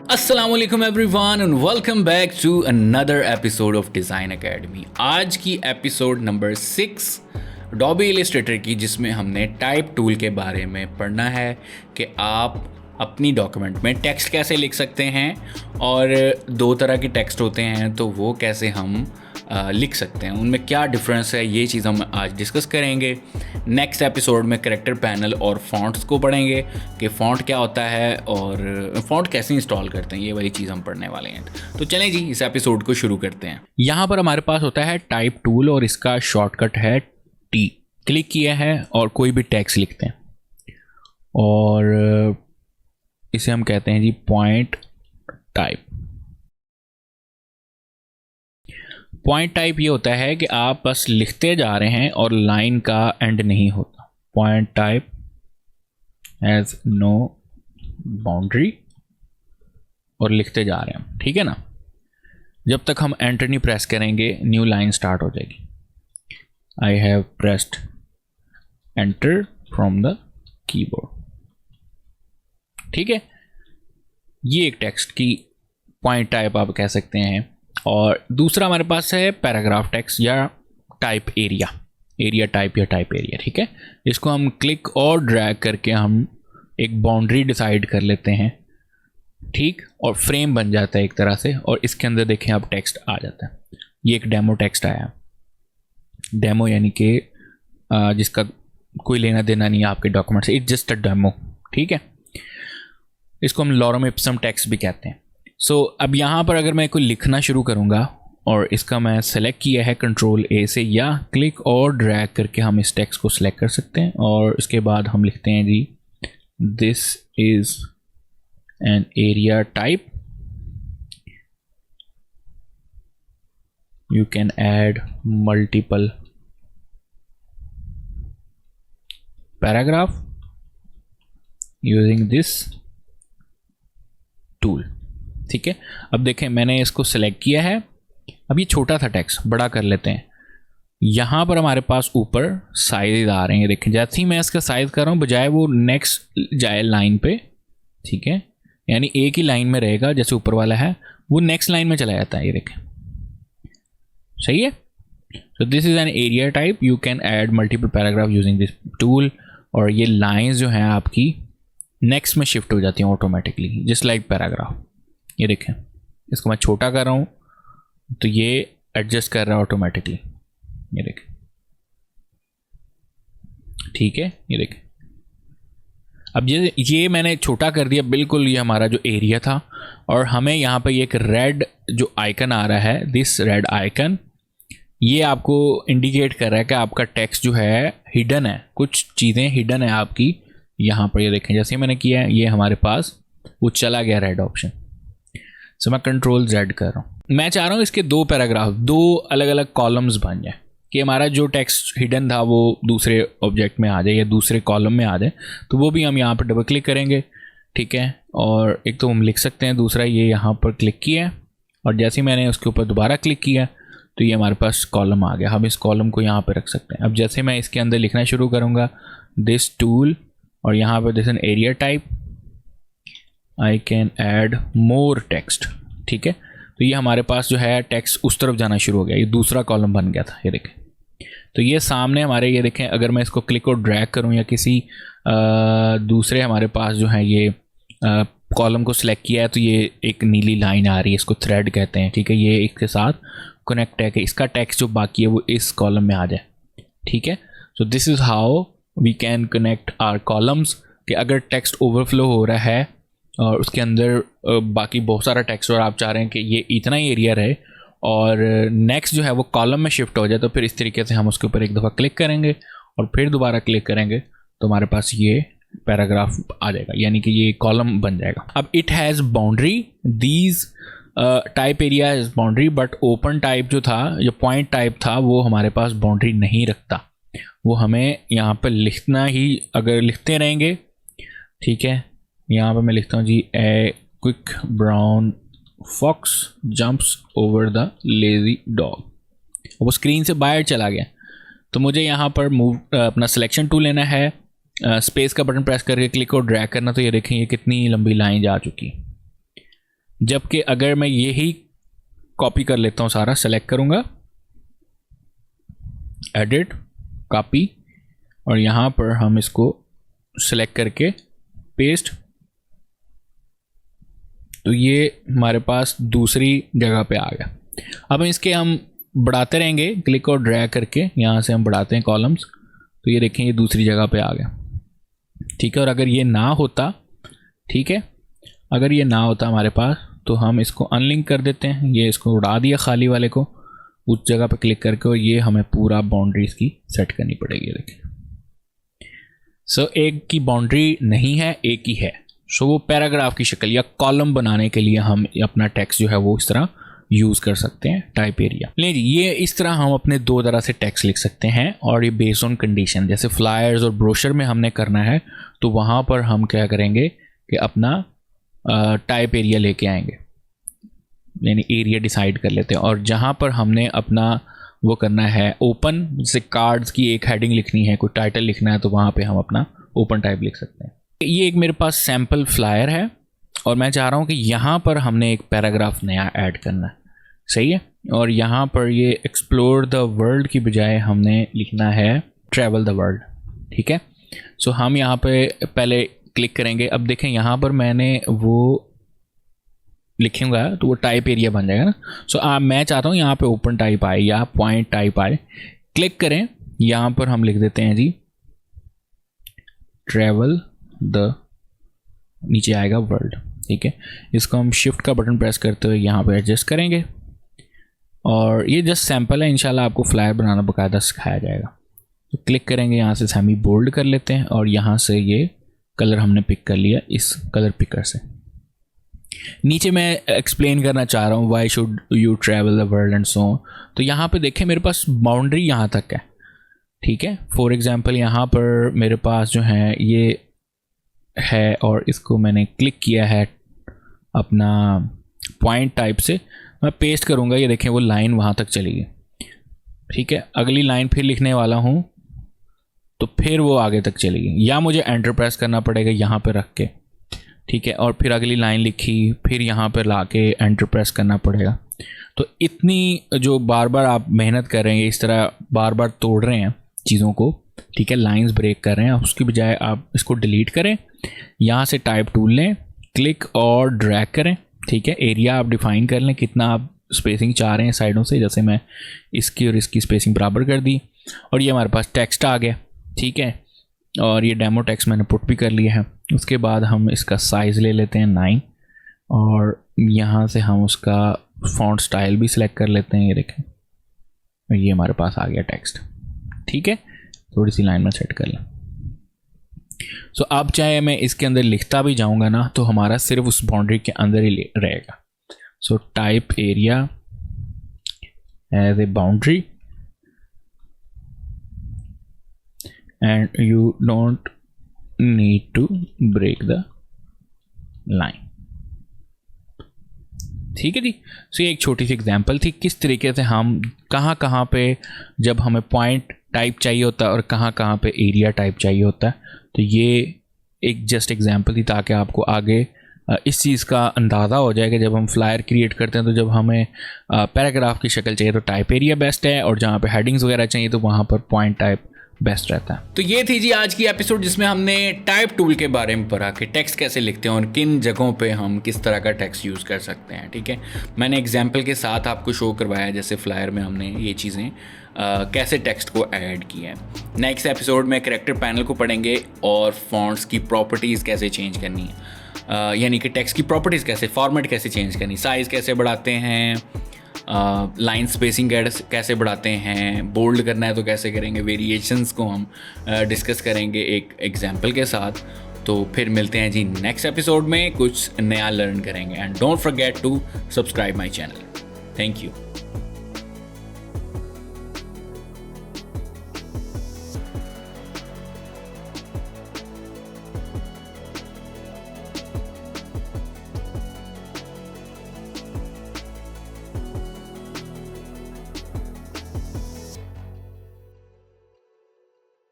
अस्सलाम वालेकुम everyone and welcome back to another episode of Design Academy. आज की एपिसोड नंबर 6 डॉबी इलस्ट्रेटर की, जिसमें हमने टाइप टूल के बारे में पढ़ना है कि आप अपनी डॉक्यूमेंट में टेक्स्ट कैसे लिख सकते हैं और दो तरह के टेक्स्ट होते हैं तो वो कैसे हम लिख सकते हैं, उनमें क्या डिफरेंस है, ये चीज़ हम आज डिस्कस करेंगे। नेक्स्ट एपिसोड में करेक्टर पैनल और फ़ॉन्ट्स को पढ़ेंगे कि फ़ॉन्ट क्या होता है और फ़ॉन्ट कैसे इंस्टॉल करते हैं, ये वाली चीज़ हम पढ़ने वाले हैं। तो चलें जी, इस एपिसोड को शुरू करते हैं। यहाँ पर हमारे पास होता है टाइप टूल और इसका शॉर्टकट है टी। क्लिक किया है और कोई भी टेक्स्ट लिखते हैं और इसे हम कहते हैं जी पॉइंट टाइप। पॉइंट टाइप ये होता है कि आप बस लिखते जा रहे हैं और लाइन का एंड नहीं होता। Point type has no boundary और लिखते जा रहे हैं, ठीक है ना। जब तक हम एंटर नहीं प्रेस करेंगे न्यू लाइन स्टार्ट हो जाएगी। I have pressed enter from the keyboard, ठीक है। ये एक टेक्स्ट की पॉइंट टाइप आप कह सकते हैं। और दूसरा हमारे पास है पैराग्राफ टेक्स्ट या टाइप एरिया, एरिया टाइप या टाइप एरिया, ठीक है। इसको हम क्लिक और ड्रैग करके हम एक बाउंड्री डिसाइड कर लेते हैं, ठीक, और फ्रेम बन जाता है एक तरह से। और इसके अंदर देखें अब टेक्स्ट आ जाता है। ये एक डेमो टेक्स्ट आया, डेमो यानी कि जिसका कोई लेना देना नहीं है आपके डॉक्यूमेंट से, इट्स जस्ट अ डेमो, ठीक है। इसको हम लॉरम इप्सम टेक्स्ट भी कहते हैं। सो अब यहाँ पर अगर मैं कोई लिखना शुरू करूँगा और इसका मैं सेलेक्ट किया है कंट्रोल ए से, या क्लिक और ड्रैग करके हम इस टेक्स्ट को सिलेक्ट कर सकते हैं और इसके बाद हम लिखते हैं जी this is an area type, you can add multiple paragraph using this tool, ठीक है। अब देखें मैंने इसको सेलेक्ट किया है। अब ये छोटा था टेक्स्ट, बड़ा कर लेते हैं। यहाँ पर हमारे पास ऊपर साइज आ रहे हैं, देखें जैसे ही मैं इसका साइज कर रहा हूँ बजाय वो नेक्स्ट जाए लाइन पे, ठीक है, यानी एक ही लाइन में रहेगा, जैसे ऊपर वाला है वो नेक्स्ट लाइन में चला जाता है, ये देखें, सही है। So this is an area type, you can add multiple paragraph using this tool. और ये लाइन्स जो हैं आपकी नेक्स्ट में शिफ्ट हो जाती हैं ऑटोमेटिकली, जस्ट लाइक पैराग्राफ। ये देखें, इसको मैं छोटा कर रहा हूँ तो ये एडजस्ट कर रहा है ऑटोमेटिकली, ये देखें, ठीक है। ये देखें अब ये मैंने छोटा कर दिया बिल्कुल, ये हमारा जो एरिया था। और हमें यहाँ पे एक रेड जो आइकन आ रहा है, दिस रेड आइकन, ये आपको इंडिकेट कर रहा है कि आपका टेक्स्ट जो है हिडन है, कुछ चीज़ें हिडन है आपकी यहाँ पर। ये देखें जैसे मैंने किया है, ये हमारे पास वो चला गया रेड ऑप्शन। सो मैं कंट्रोल Z कर रहा हूँ। मैं चाह रहा हूँ इसके दो पैराग्राफ, दो अलग अलग कॉलम्स बन जाए कि हमारा जो टेक्स्ट हिडन था वो दूसरे ऑब्जेक्ट में आ जाए या दूसरे कॉलम में आ जाए। तो वो भी हम यहाँ पर डबल क्लिक करेंगे, ठीक है। और एक तो हम लिख सकते हैं, दूसरा ये यहाँ पर क्लिक किया है और जैसे ही मैंने उसके ऊपर दोबारा क्लिक किया तो ये हमारे पास कॉलम आ गया। हम इस कॉलम को यहाँ पर रख सकते हैं। अब जैसे मैं इसके अंदर लिखना शुरू करूँगा दिस टूल और यहाँ पर this N area type, I can add more text, ठीक है। तो ये हमारे पास जो है टेक्स्ट उस तरफ जाना शुरू हो गया, ये दूसरा कॉलम बन गया था, ये देखें। तो ये सामने हमारे, ये देखें अगर मैं इसको क्लिक और ड्रैग करूं या किसी दूसरे हमारे पास जो है ये कॉलम को सिलेक्ट किया है तो ये एक नीली लाइन आ रही है, इसको थ्रेड कहते हैं, ठीक है। ये इसके साथ कनेक्ट है कि इसका टेक्स्ट जो बाकी है वो इस कॉलम में आ जाए, ठीक है। So this is how we can connect our columns, कि अगर टेक्स्ट ओवरफ्लो हो रहा है और उसके अंदर बाकी बहुत सारा टेक्स्ट और आप चाह रहे हैं कि ये इतना ही एरिया रहे और नेक्स्ट जो है वो कॉलम में शिफ्ट हो जाए, तो फिर इस तरीके से हम उसके ऊपर एक दफ़ा क्लिक करेंगे और फिर दोबारा क्लिक करेंगे तो हमारे पास ये पैराग्राफ आ जाएगा, यानी कि ये कॉलम बन जाएगा। अब it has boundary, these type area has boundary, but open type जो था, जो पॉइंट टाइप था, वो हमारे पास बाउंड्री नहीं रखता। वो हमें यहाँ पर लिखना ही, अगर लिखते रहेंगे, ठीक है। यहाँ पर मैं लिखता हूँ जी a quick brown fox jumps over the lazy dog, वो स्क्रीन से बाहर चला गया। तो मुझे यहाँ पर मूव अपना सिलेक्शन टूल लेना है, स्पेस का बटन प्रेस करके क्लिक और ड्रैग करना। तो ये देखें ये कितनी लंबी लाइन जा चुकी। जबकि अगर मैं यही कॉपी कर लेता हूँ, सारा सेलेक्ट करूँगा, एडिट, कॉपी, और यहाँ पर हम इसको सेलेक्ट करके पेस्ट, तो ये हमारे पास दूसरी जगह पे आ गया। अब इसके हम बढ़ाते रहेंगे, क्लिक और ड्रैग करके यहाँ से हम बढ़ाते हैं कॉलम्स, तो ये देखें ये दूसरी जगह पे आ गया, ठीक है। और अगर ये ना होता, ठीक है, अगर ये ना होता हमारे पास, तो हम इसको अनलिंक कर देते हैं, ये इसको उड़ा दिया खाली वाले को, उस जगह पे क्लिक करके, और ये हमें पूरा बाउंड्री इसकी सेट करनी पड़ेगी। देखिए सो एक की बाउंड्री नहीं है, एक ही है। सो वो पैराग्राफ की शक्ल या कॉलम बनाने के लिए हम अपना टेक्स्ट जो है वो इस तरह यूज़ कर सकते हैं, टाइप एरिया। ले जी, ये इस तरह हम अपने दो तरह से टेक्स्ट लिख सकते हैं, और ये बेस्ड ऑन कंडीशन, जैसे फ्लायर्स और ब्रोशर में हमने करना है तो वहाँ पर हम क्या करेंगे कि अपना टाइप एरिया लेके आएंगे, यानी एरिया डिसाइड कर लेते हैं। और जहाँ पर हमने अपना वो करना है ओपन, जैसे कार्ड्स की एक हेडिंग लिखनी है, कोई टाइटल लिखना है, तो वहाँ पे हम अपना ओपन टाइप लिख सकते हैं। ये एक मेरे पास सैम्पल फ्लायर है, और मैं चाह रहा हूँ कि यहाँ पर हमने एक पैराग्राफ नया ऐड करना है, सही है। और यहाँ पर ये एक्सप्लोर द वर्ल्ड की बजाय हमने लिखना है ट्रैवल द वर्ल्ड, ठीक है। सो हम यहाँ पे पहले क्लिक करेंगे। अब देखें यहाँ पर मैंने वो लिखूंगा तो वो टाइप एरिया बन जाएगा ना। सो मैं चाहता हूँ यहाँ पे ओपन टाइप आए या पॉइंट टाइप आए। क्लिक करें, यहाँ पर हम लिख देते हैं जी ट्रैवल द, नीचे आएगा वर्ल्ड, ठीक है। इसको हम शिफ्ट का बटन प्रेस करते हुए यहाँ पे एडजस्ट करेंगे, और ये जस्ट सैम्पल है, इंशाल्लाह आपको फ्लायर बनाना बाकायदा सिखाया जाएगा। तो क्लिक करेंगे, यहाँ से सेमी बोल्ड कर लेते हैं, और यहाँ से ये कलर हमने पिक कर लिया इस कलर पिकर से। नीचे मैं एक्सप्लेन करना चाह रहा हूँ why should you travel the world and so. तो यहाँ पे देखें मेरे पास बाउंड्री यहाँ तक है, ठीक है। फॉर एग्जांपल यहाँ पर मेरे पास जो है ये है, और इसको मैंने क्लिक किया है अपना पॉइंट टाइप से, मैं पेस्ट करूँगा, ये देखें वो लाइन वहाँ तक चली गई, ठीक है। अगली लाइन फिर लिखने वाला हूँ तो फिर वो आगे तक चली गई, या मुझे एंटर प्रेस करना पड़ेगा यहाँ पे रख के, ठीक है। और फिर अगली लाइन लिखी, फिर यहाँ पर ला के एंटर प्रेस करना पड़ेगा। तो इतनी जो बार बार आप मेहनत कर रहे हैं, इस तरह बार बार तोड़ रहे हैं चीज़ों को, ठीक है, लाइंस ब्रेक कर रहे हैं, उसकी बजाय आप इसको डिलीट करें, यहाँ से टाइप टूल लें, क्लिक और ड्रैग करें, ठीक है। एरिया आप डिफाइन कर लें कितना आप स्पेसिंग चाह रहे हैं साइडों से, जैसे मैं इसकी और इसकी स्पेसिंग बराबर कर दी, और ये हमारे पास टेक्स्ट आ गया, ठीक है। और ये डेमो टेक्स्ट मैंने पुट भी कर लिया है। उसके बाद हम इसका साइज़ ले लेते हैं 9, और यहाँ से हम उसका फॉन्ट स्टाइल भी सिलेक्ट कर लेते हैं, ये देखें, और ये हमारे पास आ गया टेक्स्ट, ठीक है। थोड़ी सी लाइन में सेट कर लें। सो अब चाहे मैं इसके अंदर लिखता भी जाऊंगा ना, तो हमारा सिर्फ उस बाउंड्री के अंदर ही रहेगा। So type area as a boundary, and you don't need to break the line, ठीक है जी। सो ये एक छोटी सी एग्जांपल थी किस तरीके से हम कहाँ पे जब हमें पॉइंट टाइप चाहिए होता है और कहाँ पे एरिया टाइप चाहिए होता है। तो ये एक जस्ट एग्जांपल थी ताकि आपको आगे इस चीज़ का अंदाज़ा हो जाए कि जब हम फ्लायर क्रिएट करते हैं तो जब हमें पैराग्राफ की शक्ल चाहिए तो टाइप एरिया बेस्ट है, और जहाँ पे हेडिंग्स वगैरह चाहिए तो वहाँ पर पॉइंट टाइप बेस्ट रहता है। तो ये थी जी आज की एपिसोड जिसमें हमने टाइप टूल के बारे में पढ़ा कि टेक्स्ट कैसे लिखते हैं और किन जगहों पे हम किस तरह का टेक्स्ट यूज़ कर सकते हैं, ठीक है। मैंने एग्जांपल के साथ आपको शो करवाया जैसे फ्लायर में हमने ये चीज़ें कैसे टेक्स्ट को ऐड किया है। नेक्स्ट एपिसोड में कैरेक्टर पैनल को पढ़ेंगे और फॉन्ट्स की प्रॉपर्टीज़ कैसे चेंज करनी है, यानी कि टेक्स्ट की प्रॉपर्टीज़ कैसे, फॉर्मेट कैसे चेंज करनी, साइज़ कैसे बढ़ाते हैं, लाइन स्पेसिंग कैसे बढ़ाते हैं, बोल्ड करना है तो कैसे करेंगे, वेरिएशंस को हम डिस्कस करेंगे एक एग्जांपल के साथ। तो फिर मिलते हैं जी नेक्स्ट एपिसोड में, कुछ नया लर्न करेंगे। And don't forget to subscribe my channel. Thank you.